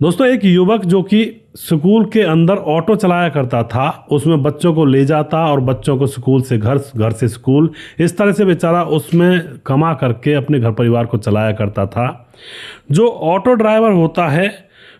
दोस्तों, एक युवक जो कि स्कूल के अंदर ऑटो चलाया करता था, उसमें बच्चों को ले जाता और बच्चों को स्कूल से घर, घर से स्कूल, इस तरह से बेचारा उसमें कमा करके अपने घर परिवार को चलाया करता था। जो ऑटो ड्राइवर होता है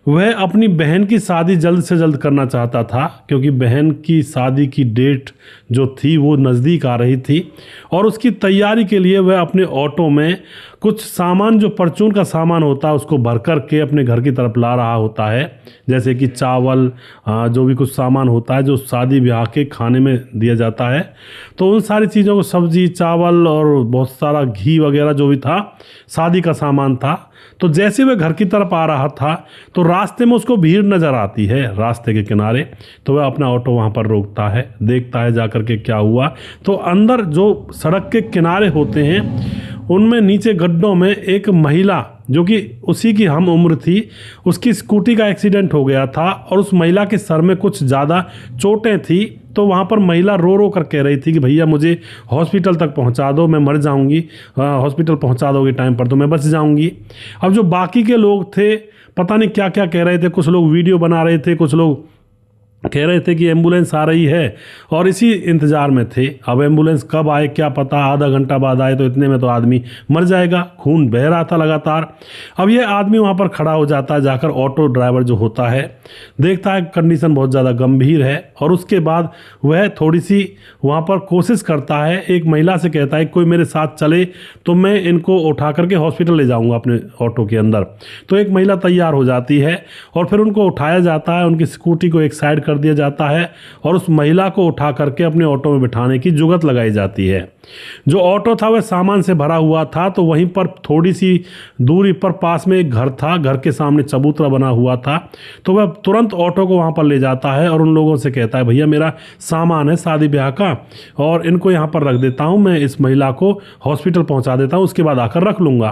वह अपनी बहन की शादी जल्द से जल्द करना चाहता था, क्योंकि बहन की शादी की डेट जो थी वो नज़दीक आ रही थी और उसकी तैयारी के लिए वह अपने ऑटो में कुछ सामान, जो परचून का सामान होता है, उसको भर कर के अपने घर की तरफ ला रहा होता है। जैसे कि चावल, जो भी कुछ सामान होता है जो शादी ब्याह के खाने में दिया जाता है, तो उन सारी चीज़ों को, सब्जी, चावल और बहुत सारा घी वगैरह जो भी था, शादी का सामान था। तो जैसे वह घर की तरफ आ रहा था तो रास्ते में उसको भीड़ नज़र आती है रास्ते के किनारे। तो वह अपना ऑटो वहाँ पर रोकता है, देखता है जाकर के क्या हुआ। तो अंदर जो सड़क के किनारे होते हैं उनमें नीचे गड्ढों में एक महिला जो कि उसी की हम उम्र थी, उसकी स्कूटी का एक्सीडेंट हो गया था और उस महिला के सर में कुछ ज़्यादा चोटें थी। तो वहाँ पर महिला रो रो कर कह रही थी कि भैया मुझे हॉस्पिटल तक पहुँचा दो, मैं मर जाऊँगी, हॉस्पिटल पहुँचा दोगे टाइम पर तो मैं बच जाऊँगी। अब जो बाकी के लोग थे पता नहीं क्या क्या कह रहे थे, कुछ लोग वीडियो बना रहे थे, कुछ लोग कह रहे थे कि एम्बुलेंस आ रही है और इसी इंतज़ार में थे। अब एम्बुलेंस कब आए क्या पता, आधा घंटा बाद आए तो इतने में तो आदमी मर जाएगा, खून बह रहा था लगातार। अब ये आदमी वहाँ पर खड़ा हो जाता है, जाकर ऑटो ड्राइवर जो होता है देखता है कंडीशन बहुत ज़्यादा गंभीर है और उसके बाद वह थोड़ी सी वहाँ पर कोशिश करता है। एक महिला से कहता है कोई मेरे साथ चले तो मैं इनको उठा करके हॉस्पिटल ले जाऊँगा अपने ऑटो के अंदर। तो एक महिला तैयार हो जाती है और फिर उनको उठाया जाता है, उनकी स्कूटी को एक साइड कर दिया जाता है और उस महिला को उठा करके अपने ऑटो में बिठाने की जुगत लगाई जाती है। जो ऑटो था वह सामान से भरा हुआ था, तो वहीं पर थोड़ी सी दूरी पर पास में एक घर था, घर के सामने चबूतरा बना हुआ था। तो वह तुरंत ऑटो को वहां पर ले जाता है और उन लोगों से कहता है भैया मेरा सामान है शादी ब्याह का और इनको यहाँ पर रख देता हूँ, मैं इस महिला को हॉस्पिटल पहुँचा देता हूँ, उसके बाद आकर रख लूँगा।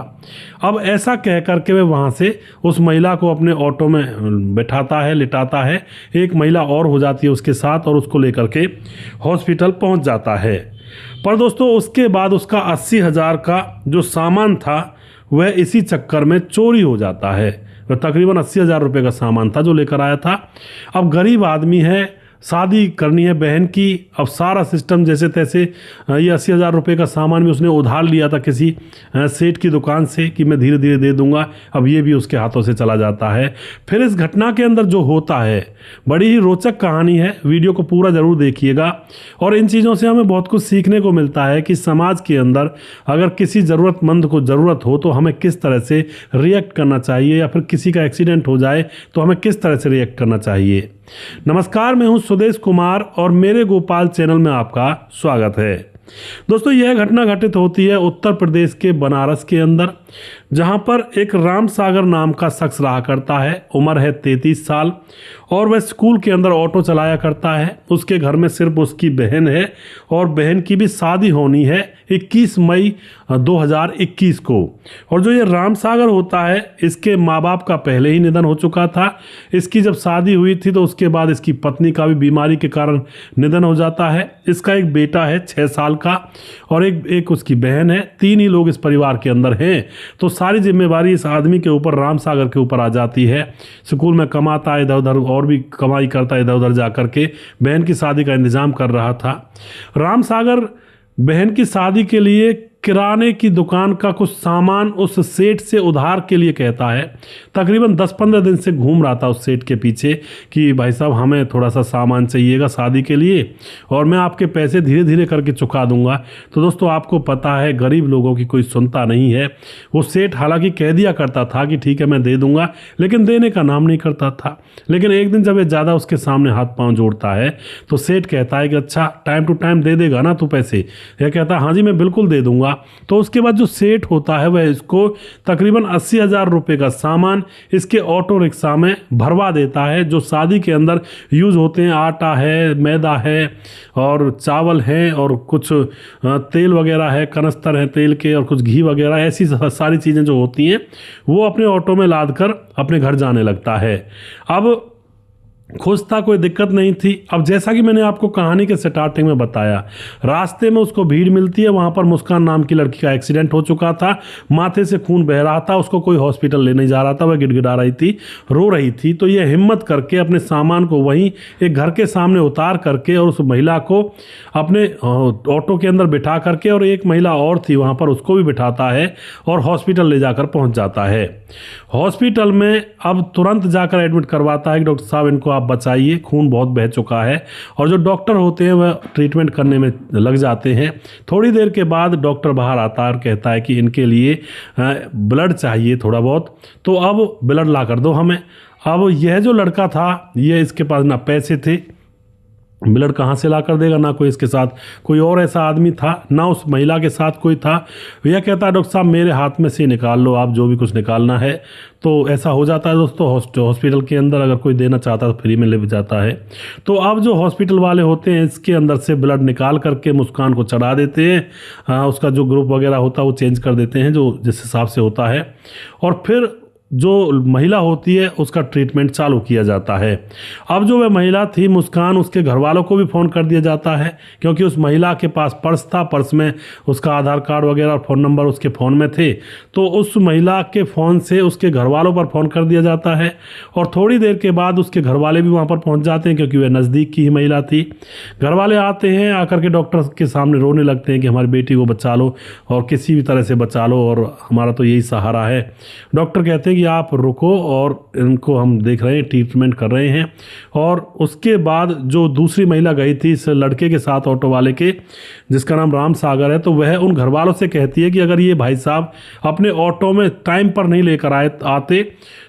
अब ऐसा कह करके वह वहाँ से उस महिला को अपने ऑटो में बैठाता है, लिटाता है। एक महिला और हो जाती है उसके साथ और उसको लेकर के हॉस्पिटल पहुँच जाता है। पर दोस्तों उसके बाद उसका 80,000 का जो सामान था वह इसी चक्कर में चोरी हो जाता है। वह तकरीबन 80,000 रुपये का सामान था जो लेकर आया था। अब गरीब आदमी है, शादी करनी है बहन की, अब सारा सिस्टम जैसे तैसे, ये 80,000 रुपये का सामान भी उसने उधार लिया था किसी सेठ की दुकान से कि मैं धीरे धीरे दे दूंगा, अब ये भी उसके हाथों से चला जाता है। फिर इस घटना के अंदर जो होता है बड़ी ही रोचक कहानी है, वीडियो को पूरा ज़रूर देखिएगा और इन चीज़ों से हमें बहुत कुछ सीखने को मिलता है कि समाज के अंदर अगर किसी ज़रूरतमंद को ज़रूरत हो तो हमें किस तरह से रिएक्ट करना चाहिए, या फिर किसी का एक्सीडेंट हो जाए तो हमें किस तरह से रिएक्ट करना चाहिए। नमस्कार, मैं हूं सुदेश कुमार और मेरे गोपाल चैनल में आपका स्वागत है। दोस्तों यह घटना घटित होती है उत्तर प्रदेश के बनारस के अंदर, जहां पर एक राम सागर नाम का शख्स रहा करता है। उम्र है 33 साल और वह स्कूल के अंदर ऑटो चलाया करता है। उसके घर में सिर्फ उसकी बहन है और बहन की भी शादी होनी है 21 मई 2021 को। और जो ये राम सागर होता है इसके माँ बाप का पहले ही निधन हो चुका था। इसकी जब शादी हुई थी तो उसके बाद इसकी पत्नी का भी बीमारी के कारण निधन हो जाता है। इसका एक बेटा है 6 साल का और एक उसकी बहन है। 3 ही लोग इस परिवार के अंदर हैं। तो सारी जिम्मेवारी इस आदमी के ऊपर, राम सागर के ऊपर आ जाती है। स्कूल में कमाता है, इधर उधर और भी कमाई करता है, इधर उधर जा करके बहन की शादी का इंतजाम कर रहा था। राम सागर बहन की शादी के लिए किराने की दुकान का कुछ सामान उस सेठ से उधार के लिए कहता है। तकरीबन 10-15 दिन से घूम रहा था उस सेठ के पीछे कि भाई साहब हमें थोड़ा सा सामान चाहिएगा शादी के लिए और मैं आपके पैसे धीरे धीरे करके चुका दूंगा। तो दोस्तों आपको पता है गरीब लोगों की कोई सुनता नहीं है। वो सेठ हालांकि कह दिया करता था कि ठीक है मैं दे दूंगा, लेकिन देने का नाम नहीं करता था। लेकिन एक दिन जब ये ज़्यादा उसके सामने हाथ पाँव जोड़ता है तो सेठ कहता है कि अच्छा टाइम टू टाइम दे देगा ना तू पैसे। यह कहता है हाँ जी मैं बिल्कुल दे दूंगा। तो उसके बाद जो सेठ होता है वह इसको तकरीबन 80,000 रुपये का सामान इसके ऑटो रिक्शा में भरवा देता है, जो शादी के अंदर यूज़ होते हैं। आटा है, मैदा है और चावल है और कुछ तेल वगैरह है, कनस्तर है तेल के और कुछ घी वगैरह, ऐसी सारी चीज़ें जो होती हैं वो अपने ऑटो में लाद कर अपने घर जाने लगता है। अब खुश था, कोई दिक्कत नहीं थी। अब जैसा कि मैंने आपको कहानी के स्टार्टिंग में बताया, रास्ते में उसको भीड़ मिलती है, वहाँ पर मुस्कान नाम की लड़की का एक्सीडेंट हो चुका था, माथे से खून बह रहा था, उसको कोई हॉस्पिटल ले नहीं जा रहा था, वह गिड़गिड़ा रही थी, रो रही थी। तो यह हिम्मत करके अपने सामान को वहीं एक घर के सामने उतार करके और उस महिला को अपने ऑटो के अंदर बिठा करके, और एक महिला और थी वहाँ पर, उसको भी बिठाता है और हॉस्पिटल ले जाकर पहुँच जाता है। हॉस्पिटल में अब तुरंत जाकर एडमिट करवाता है कि डॉक्टर साहब इनको आप बचाइए, खून बहुत बह चुका है। और जो डॉक्टर होते हैं वह ट्रीटमेंट करने में लग जाते हैं। थोड़ी देर के बाद डॉक्टर बाहर आता है और कहता है कि इनके लिए ब्लड चाहिए थोड़ा बहुत, तो अब ब्लड ला कर दो हमें। अब यह जो लड़का था, ये इसके पास ना पैसे थे, ब्लड कहाँ से ला कर देगा, ना कोई इसके साथ कोई और ऐसा आदमी था, ना उस महिला के साथ कोई था। यह कहता है डॉक्टर साहब मेरे हाथ में से निकाल लो आप जो भी कुछ निकालना है। तो ऐसा हो जाता है दोस्तों, हॉस्पिटल के अंदर अगर कोई देना चाहता है तो फ्री में ले जाता है। तो अब जो हॉस्पिटल वाले होते हैं इसके अंदर से ब्लड निकाल करके मुस्कान को चढ़ा देते हैं। उसका जो ग्रुप वगैरह होता है वो चेंज कर देते हैं जो जिस हिसाब से होता है, और फिर जो महिला होती है उसका ट्रीटमेंट चालू किया जाता है। अब जो वह महिला थी मुस्कान, उसके घर वालों को भी फ़ोन कर दिया जाता है, क्योंकि उस महिला के पास पर्स था, पर्स में उसका आधार कार्ड वगैरह और फ़ोन नंबर उसके फ़ोन में थे। तो उस महिला के फ़ोन से उसके घर वालों पर फ़ोन कर दिया जाता है, और थोड़ी देर के बाद उसके घर वाले भी वहाँ पर पहुँच जाते हैं, क्योंकि वह नज़दीक की ही महिला थी। घर वाले आते हैं, आकर के डॉक्टर के सामने रोने लगते हैं कि हमारी बेटी को बचा लो और किसी भी तरह से बचा लो, और हमारा तो यही सहारा है। डॉक्टर कहते हैं कि आप रुको और इनको हम देख रहे हैं, ट्रीटमेंट कर रहे हैं। और उसके बाद जो दूसरी महिला गई थी इस लड़के के साथ, ऑटो वाले के, जिसका नाम राम सागर है, तो वह उन घर वालों से कहती है कि अगर ये भाई साहब अपने ऑटो में टाइम पर नहीं लेकर आते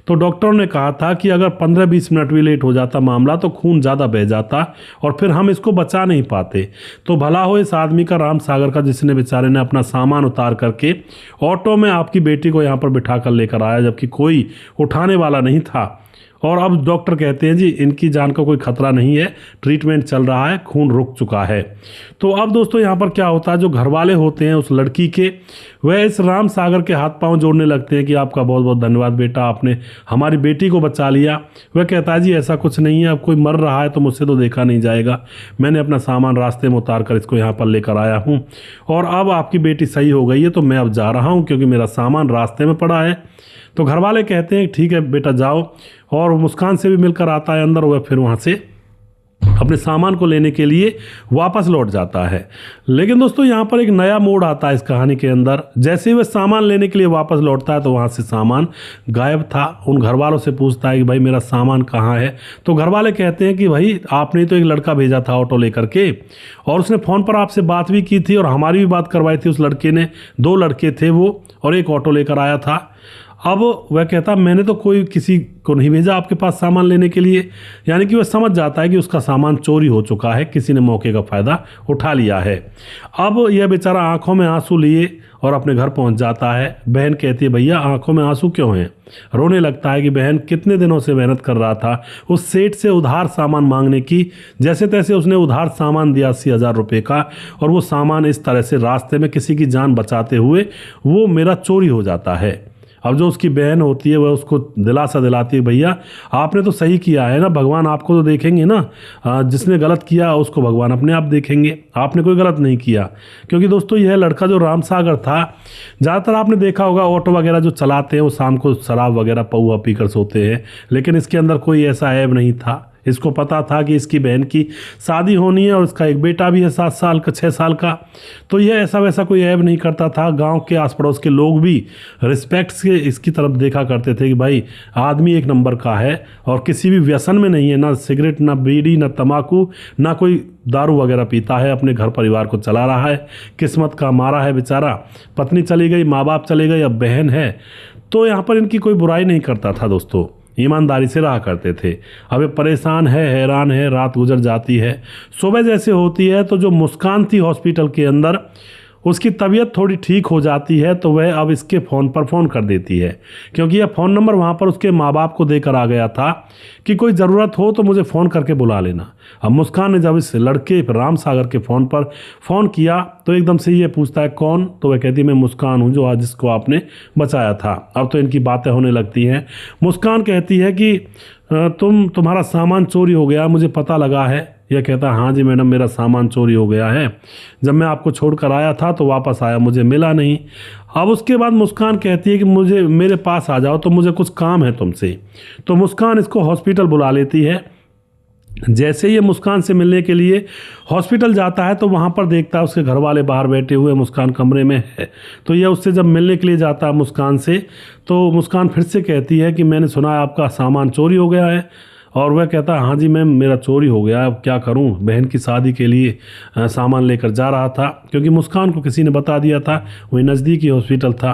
तो डॉक्टरों ने कहा था कि अगर 15-20 मिनट भी लेट हो जाता मामला तो खून ज़्यादा बह जाता और फिर हम इसको बचा नहीं पाते। तो भला हो इस आदमी का, राम सागर का, जिसने बेचारे ने अपना सामान उतार करके ऑटो में आपकी बेटी को यहाँ पर बिठा कर लेकर आया, जबकि कोई उठाने वाला नहीं था। और अब डॉक्टर कहते हैं जी इनकी जान का कोई खतरा नहीं है, ट्रीटमेंट चल रहा है, खून रुक चुका है। तो अब दोस्तों यहाँ पर क्या होता है, जो घर वाले होते हैं उस लड़की के, वह इस राम सागर के हाथ पांव जोड़ने लगते हैं कि आपका बहुत बहुत धन्यवाद बेटा, आपने हमारी बेटी को बचा लिया। वह कहता है जी ऐसा कुछ नहीं है, अब कोई मर रहा है तो मुझसे तो देखा नहीं जाएगा, मैंने अपना सामान रास्ते में उतार कर इसको यहाँ पर लेकर आया हूँ, और अब आपकी बेटी सही हो गई है तो मैं अब जा रहा हूँ क्योंकि मेरा सामान रास्ते में पड़ा है। तो घर वाले कहते हैं ठीक है बेटा जाओ, और मुस्कान से भी मिलकर आता है अंदर। वह फिर वहाँ से अपने सामान को लेने के लिए वापस लौट जाता है। लेकिन दोस्तों यहाँ पर एक नया मोड़ आता है इस कहानी के अंदर। जैसे ही वह सामान लेने के लिए वापस लौटता है तो वहाँ से सामान गायब था। उन घर वालों से पूछता है कि भाई मेरा सामान कहाँ है, तो घर वाले कहते हैं कि भाई आपने तो एक लड़का भेजा था ऑटो लेकर के, और उसने फ़ोन पर आपसे बात भी की थी और हमारी भी बात करवाई थी उस लड़के ने। 2 लड़के थे वो, और एक ऑटो लेकर आया था। अब वह कहता मैंने तो कोई किसी को नहीं भेजा आपके पास सामान लेने के लिए। यानी कि वह समझ जाता है कि उसका सामान चोरी हो चुका है, किसी ने मौके का फ़ायदा उठा लिया है। अब यह बेचारा आंखों में आंसू लिए और अपने घर पहुंच जाता है। बहन कहती है भैया आंखों में आंसू क्यों हैं। रोने लगता है कि बहन कितने दिनों से मेहनत कर रहा था उस सेठ से उधार सामान मांगने की, जैसे तैसे उसने उधार सामान दिया 80,000 रुपये का, और वो सामान इस तरह से रास्ते में किसी की जान बचाते हुए वो मेरा चोरी हो जाता है। अब जो उसकी बहन होती है वह उसको दिलासा दिलाती है भैया आपने तो सही किया है ना, भगवान आपको तो देखेंगे ना, जिसने गलत किया उसको भगवान अपने आप देखेंगे, आपने कोई गलत नहीं किया। क्योंकि दोस्तों यह लड़का जो राम सागर था, ज़्यादातर आपने देखा होगा ऑटो वगैरह जो चलाते हैं वो शाम को शराब वगैरह पौआ पीकर सोते हैं, लेकिन इसके अंदर कोई ऐसा ऐब नहीं था। इसको पता था कि इसकी बहन की शादी होनी है और इसका एक बेटा भी है 7 साल का 6 साल का, तो यह ऐसा वैसा कोई ऐब नहीं करता था। गांव के आस पड़ोस के लोग भी रिस्पेक्ट से इसकी तरफ देखा करते थे कि भाई आदमी एक नंबर का है और किसी भी व्यसन में नहीं है, ना सिगरेट, ना बीड़ी, ना तम्बाकू, ना कोई दारू वगैरह पीता है, अपने घर परिवार को चला रहा है। किस्मत का मारा है बेचारा, पत्नी चली गई, माँ बाप चले गए, अब बहन है, तो यहाँ पर इनकी कोई बुराई नहीं करता था दोस्तों, ईमानदारी से रहा करते थे। अब ये परेशान है, हैरान है, रात गुजर जाती है। सुबह जैसे होती है तो जो मुस्कान थी हॉस्पिटल के अंदर, उसकी तबीयत थोड़ी ठीक हो जाती है, तो वह अब इसके फ़ोन पर फ़ोन कर देती है, क्योंकि यह फ़ोन नंबर वहाँ पर उसके माँ बाप को देकर आ गया था कि कोई ज़रूरत हो तो मुझे फ़ोन करके बुला लेना। अब मुस्कान ने जब इस लड़के राम सागर के फ़ोन पर फ़ोन किया तो एकदम से ये पूछता है कौन, तो वह कहती है मैं मुस्कान हूँ जो आज जिसको आपने बचाया था। अब तो इनकी बातें होने लगती हैं। मुस्कान कहती है कि तुम्हारा सामान चोरी हो गया, मुझे पता लगा है। यह कहता है हाँ जी मैडम, मेरा सामान चोरी हो गया है। जब मैं आपको छोड़कर आया था तो वापस आया, मुझे मिला नहीं। अब उसके बाद मुस्कान कहती है कि मुझे मेरे पास आ जाओ, तो मुझे कुछ काम है तुमसे। तो मुस्कान इसको हॉस्पिटल बुला लेती है। जैसे ये मुस्कान से मिलने के लिए हॉस्पिटल जाता है तो वहाँ पर देखता है उसके घर वाले बाहर बैठे हुए, मुस्कान कमरे में है। तो यह उससे जब मिलने के लिए जाता है मुस्कान से, तो मुस्कान फिर से कहती है कि मैंने सुना है आपका सामान चोरी हो गया है। और वह कहता है हाँ जी मैम, मेरा चोरी हो गया, अब क्या करूं, बहन की शादी के लिए सामान लेकर जा रहा था। क्योंकि मुस्कान को किसी ने बता दिया था, वही नज़दीकी हॉस्पिटल था।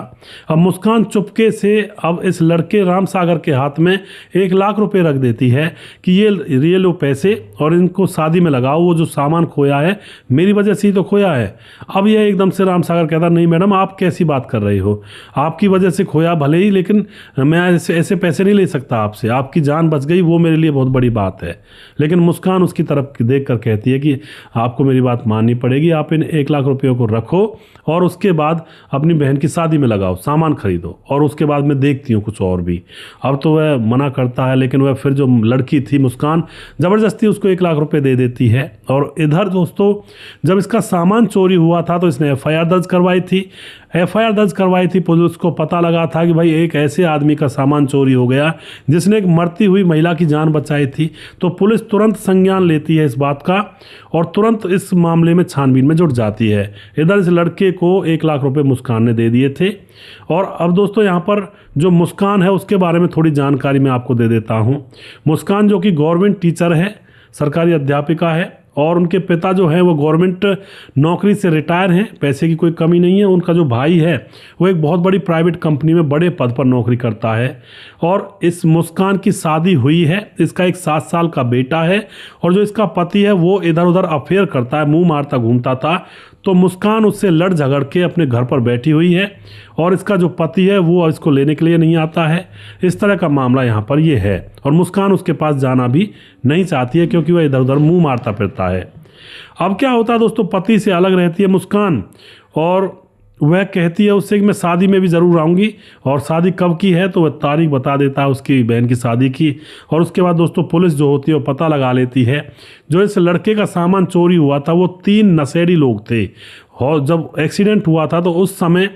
अब मुस्कान चुपके से अब इस लड़के राम सागर के हाथ में 1 लाख रुपए रख देती है कि ये लो पैसे और इनको शादी में लगाओ, वो जो सामान खोया है मेरी वजह से ही तो खोया है। अब यह एकदम से राम सागर कहता नहीं मैडम, आप कैसी बात कर रही हो, आपकी वजह से खोया भले ही, लेकिन मैं ऐसे पैसे नहीं ले सकता आपसे, आपकी जान बच गई, वो मेरे लिए बहुत बड़ी बात है। लेकिन मुस्कान उसकी तरफ देखकर कहती है कि आपको मेरी बात माननी पड़ेगी, आप इन 1 लाख रुपयों को रखो और उसके बाद अपनी बहन की शादी में लगाओ, सामान खरीदो, और उसके बाद मैं देखती हूँ कुछ और भी। अब तो वह मना करता है, लेकिन वह फिर जो लड़की थी मुस्कान ज़बरदस्ती उसको 1 लाख रुपए दे देती है। और इधर दोस्तों, जब इसका सामान चोरी हुआ था तो इसने एफआईआर दर्ज करवाई थी। एफआईआर दर्ज करवाई थी, पुलिस को पता लगा था कि भाई एक ऐसे आदमी का सामान चोरी हो गया जिसने एक मरती हुई महिला की जान बचाई थी। तो पुलिस तुरंत संज्ञान लेती है इस बात का और तुरंत इस मामले में छानबीन में जुट जाती है। इधर इस लड़के को 1 लाख रुपए मुस्कान ने दे दिए थे। और अब दोस्तों यहाँ पर जो मुस्कान है उसके बारे में थोड़ी जानकारी मैं आपको दे देता हूँ। मुस्कान जो कि गवर्नमेंट टीचर है, सरकारी अध्यापिका है, और उनके पिता जो हैं वो गवर्नमेंट नौकरी से रिटायर हैं, पैसे की कोई कमी नहीं है। उनका जो भाई है वो एक बहुत बड़ी प्राइवेट कंपनी में बड़े पद पर नौकरी करता है। और इस मुस्कान की शादी हुई है, इसका एक 7 साल का बेटा है। और जो इसका पति है वो इधर उधर अफेयर करता है, मुंह मारता घूमता था। तो मुस्कान उससे लड़ झगड़ के अपने घर पर बैठी हुई है और इसका जो पति है वो इसको लेने के लिए नहीं आता है। इस तरह का मामला यहाँ पर ये है और मुस्कान उसके पास जाना भी नहीं चाहती है क्योंकि वह इधर उधर मुंह मारता फिरता है। अब क्या होता है दोस्तों, पति से अलग रहती है मुस्कान और वह कहती है उससे कि मैं शादी में भी ज़रूर आऊँगी। और शादी कब की है तो वह तारीख बता देता है उसकी बहन की शादी की। और उसके बाद दोस्तों पुलिस जो होती है वो पता लगा लेती है जो इस लड़के का सामान चोरी हुआ था वो 3 नशेड़ी लोग थे। और जब एक्सीडेंट हुआ था तो उस समय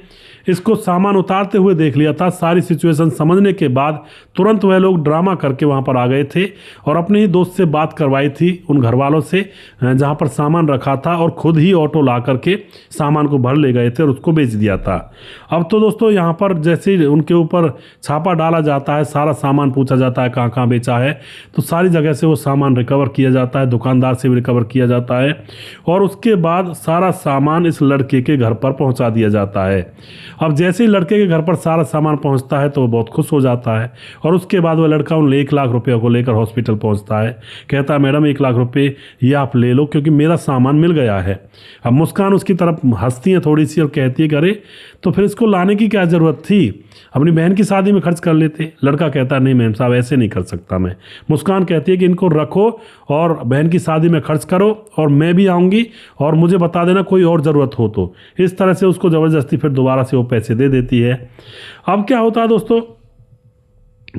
इसको सामान उतारते हुए देख लिया था। सारी सिचुएशन समझने के बाद तुरंत वह लोग ड्रामा करके वहाँ पर आ गए थे और अपने ही दोस्त से बात करवाई थी उन घर वालों से जहाँ पर सामान रखा था और खुद ही ऑटो ला करके सामान को भर ले गए थे और उसको बेच दिया था। अब तो दोस्तों यहाँ पर जैसे ही उनके ऊपर छापा डाला जाता है, सारा सामान पूछा जाता है कहाँ कहाँ बेचा है, तो सारी जगह से वो सामान रिकवर किया जाता है, दुकानदार से भी रिकवर किया जाता है और उसके बाद सारा सामान इस लड़के के घर पर पहुँचा दिया जाता है। अब जैसे ही लड़के के घर पर सारा सामान पहुंचता है तो वो बहुत खुश हो जाता है और उसके बाद वो लड़का उन 1 लाख रुपये को लेकर हॉस्पिटल पहुंचता है। कहता है मैडम 1 लाख रुपये ये आप ले लो क्योंकि मेरा सामान मिल गया है। अब मुस्कान उसकी तरफ हंसती है थोड़ी सी और कहती है कि अरे तो फिर इसको लाने की क्या ज़रूरत थी, अपनी बहन की शादी में खर्च कर लेते। लड़का कहता है नहीं मैम साहब ऐसे नहीं कर सकता मैं। मुस्कान कहती है कि इनको रखो और बहन की शादी में खर्च करो और मैं भी आऊँगी और मुझे बता देना कोई और ज़रूरत हो तो। इस तरह से उसको ज़बरदस्ती फिर दोबारा से वो पैसे दे देती है। अब क्या होता है दोस्तों,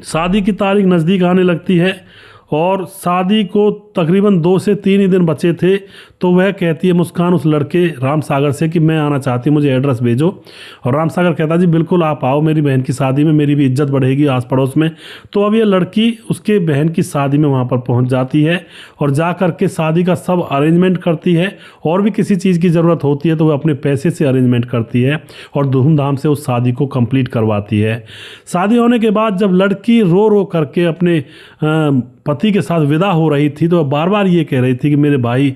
शादी की तारीख नज़दीक आने लगती है और शादी को तकरीबन 2 से 3 ही दिन बचे थे। तो वह कहती है मुस्कान उस लड़के राम सागर से कि मैं आना चाहती हूँ, मुझे एड्रेस भेजो। और राम सागर कहता जी बिल्कुल आप आओ, मेरी बहन की शादी में मेरी भी इज्जत बढ़ेगी आस पड़ोस में। तो अब ये लड़की उसके बहन की शादी में वहाँ पर पहुँच जाती है और जा कर के शादी का सब अरेंजमेंट करती है। और भी किसी चीज़ की ज़रूरत होती है तो वह अपने पैसे से अरेंजमेंट करती है और धूमधाम से उस शादी को कंप्लीट करवाती है। शादी होने के बाद जब लड़की रो रो करके अपने पति के साथ विदा हो रही थी तो बार बार ये कह रही थी कि मेरे भाई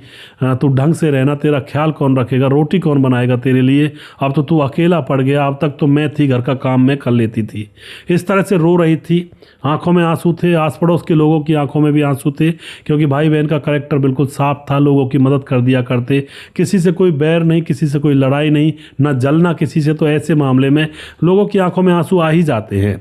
तू ढंग से रहना, तेरा ख्याल कौन रखेगा, रोटी कौन बनाएगा तेरे लिए, अब तो तू अकेला पड़ गया, अब तक तो मैं थी, घर का काम मैं कर लेती थी। इस तरह से रो रही थी, आंखों में आंसू थे, आस पड़ोस के लोगों की आंखों में भी आंसू थे क्योंकि भाई बहन का कैरेक्टर बिल्कुल साफ था, लोगों की मदद कर दिया करते, किसी से कोई बैर नहीं, किसी से कोई लड़ाई नहीं, ना जलना किसी से। तो ऐसे मामले में लोगों की आंखों में आंसू आ ही जाते हैं।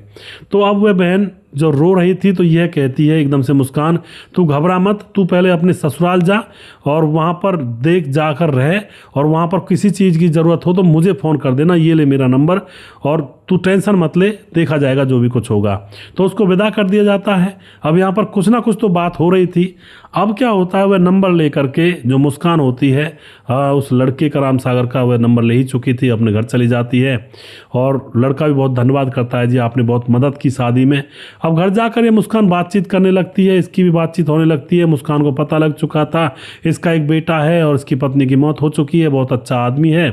तो अब वह बहन जो रो रही थी तो यह कहती है एकदम से मुस्कान तू घबरा मत, तू पहले अपने ससुराल जा और वहाँ पर देख जाकर रहे और वहाँ पर किसी चीज़ की ज़रूरत हो तो मुझे फ़ोन कर देना, ये ले मेरा नंबर और तू टेंशन मत ले, देखा जाएगा जो भी कुछ होगा। तो उसको विदा कर दिया जाता है। अब यहाँ पर कुछ ना कुछ तो बात हो रही थी। अब क्या होता है, वह नंबर लेकर के जो मुस्कान होती है उस लड़के का, राम सागर का, वह नंबर ले ही चुकी थी, अपने घर चली जाती है। और लड़का भी बहुत धन्यवाद करता है, जी आपने बहुत मदद की शादी में। अब घर जाकर ये मुस्कान बातचीत करने लगती है, इसकी भी बातचीत होने लगती है। मुस्कान को पता लग चुका था इसका एक बेटा है और इसकी पत्नी की मौत हो चुकी है, बहुत अच्छा आदमी है,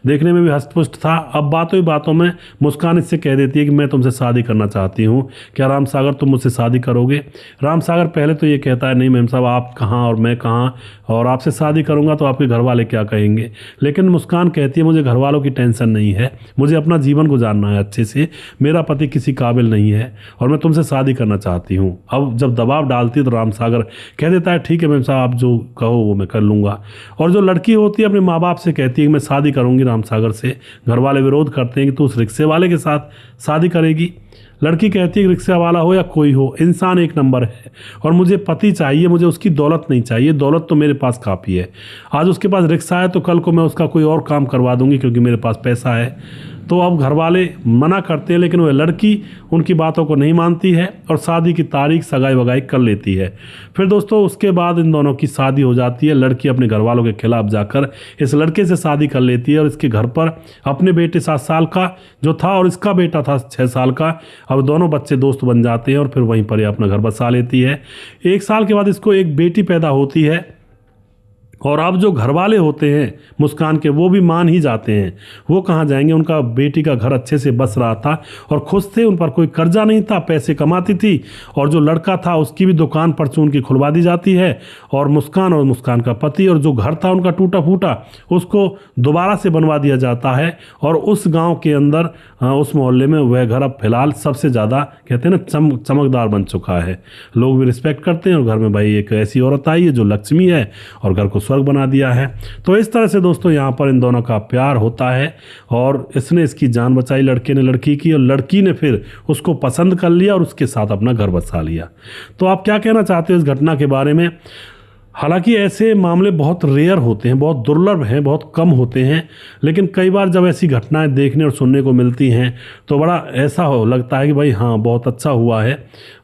देखने में भी हष्टपुष्ट था। अब बातों ही बातों में मुस्कान इससे कह देती है कि मैं तुमसे शादी करना चाहती हूँ, क्या राम सागर तुम मुझसे शादी करोगे? राम सागर पहले तो ये कहता है, नहीं मैम साहब, आप कहाँ और मैं कहाँ, और आपसे शादी करूँगा तो आपके घर वाले क्या कहेंगे। लेकिन मुस्कान कहती है, मुझे घर वालों की टेंशन नहीं है, मुझे अपना जीवन गुजारना है अच्छे से, मेरा पति किसी काबिल नहीं है और मैं तुमसे शादी करना चाहती हूँ। अब जब दबाव डालती है तो राम सागर कह देता है, ठीक है मैम साहब, आप जो कहो वो मैं कर लूँगा। और जो लड़की होती है अपने माँ बाप से कहती है कि मैं शादी करूँगी राम सागर से। घर वाले विरोध करते हैं कि तू उस रिक्शे वाले के साथ शादी करेगी। लड़की कहती है कि रिक्शा वाला हो या कोई हो, इंसान एक नंबर है और मुझे पति चाहिए, मुझे उसकी दौलत नहीं चाहिए, दौलत तो मेरे पास काफ़ी है। आज उसके पास रिक्शा है तो कल को मैं उसका कोई और काम करवा दूंगी क्योंकि मेरे पास पैसा है। तो अब घर वाले मना करते हैं, लेकिन वह लड़की उनकी बातों को नहीं मानती है और शादी की तारीख सगाई वगाई कर लेती है। फिर दोस्तों उसके बाद इन दोनों की शादी हो जाती है। लड़की अपने घर वालों के खिलाफ जाकर इस लड़के से शादी कर लेती है और इसके घर पर अपने बेटे 7 साल का जो था और इसका बेटा था 6 साल का, अब दोनों बच्चे दोस्त बन जाते हैं और फिर वहीं पर ये अपना घर बसा लेती है। 1 साल के बाद इसको एक बेटी पैदा होती है और अब जो घर वाले होते हैं मुस्कान के, वो भी मान ही जाते हैं। वो कहाँ जाएंगे, उनका बेटी का घर अच्छे से बस रहा था और खुश थे, उन पर कोई कर्जा नहीं था, पैसे कमाती थी। और जो लड़का था उसकी भी दुकान परचून की खुलवा दी जाती है और मुस्कान का पति और जो घर था उनका टूटा फूटा, उसको दोबारा से बनवा दिया जाता है। और उस गाँव के अंदर, उस मोहल्ले में वह घर अब फिलहाल सबसे ज़्यादा कहते हैं ना चमकदार बन चुका है। लोग भी रिस्पेक्ट करते हैं और घर में भाई एक ऐसी औरत आई है जो लक्ष्मी है और घर को स्वर्ग बना दिया है। तो इस तरह से दोस्तों यहाँ पर इन दोनों का प्यार होता है और इसने इसकी जान बचाई, लड़के ने लड़की की, और लड़की ने फिर उसको पसंद कर लिया और उसके साथ अपना घर बसा लिया। तो आप क्या कहना चाहते हो इस घटना के बारे में? हालांकि ऐसे मामले बहुत रेयर होते हैं, बहुत दुर्लभ हैं, बहुत कम होते हैं, लेकिन कई बार जब ऐसी घटनाएं देखने और सुनने को मिलती हैं तो बड़ा ऐसा लगता है कि भाई हाँ बहुत अच्छा हुआ है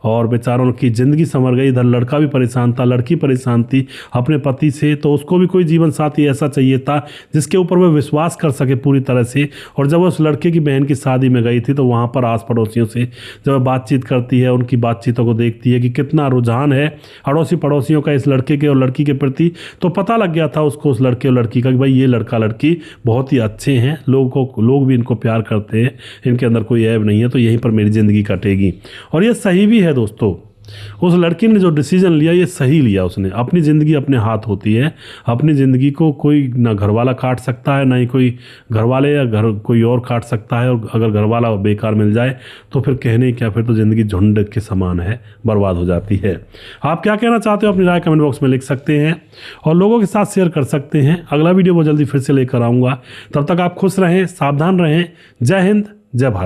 और बेचारों की ज़िंदगी संवर गई। इधर लड़का भी परेशान था, लड़की परेशान थी अपने पति से, तो उसको भी कोई जीवन साथी ऐसा चाहिए था जिसके ऊपर वह विश्वास कर सके पूरी तरह से। और जब उस लड़के की बहन की शादी में गई थी तो वहाँ पर आस पड़ोसियों से जब बातचीत करती है, उनकी बातचीतों को देखती है कि कितना रुझान है अड़ोसी पड़ोसियों का इस लड़के के और लड़की के प्रति, तो पता लग गया था उसको उस लड़के और लड़की का कि भाई ये लड़का लड़की बहुत ही अच्छे हैं, लोग भी इनको प्यार करते हैं, इनके अंदर कोई ऐब नहीं है, तो यहीं पर मेरी ज़िंदगी कटेगी। और ये सही भी है दोस्तों। उस लड़की ने जो डिसीजन लिया ये सही लिया। उसने अपनी ज़िंदगी अपने हाथ होती है, अपनी ज़िंदगी को कोई ना घर वाला काट सकता है, ना ही कोई घर वाले या घर कोई और काट सकता है। और अगर घर वाला बेकार मिल जाए तो फिर कहने क्या, फिर तो ज़िंदगी झुंड के समान है, बर्बाद हो जाती है। आप क्या कहना चाहते हो अपनी राय कमेंट बॉक्स में लिख सकते हैं और लोगों के साथ शेयर कर सकते हैं। अगला वीडियो बहुत जल्दी फिर से लेकर आऊँगा, तब तक आप खुश रहें, सावधान रहें। जय हिंद, जय भारत।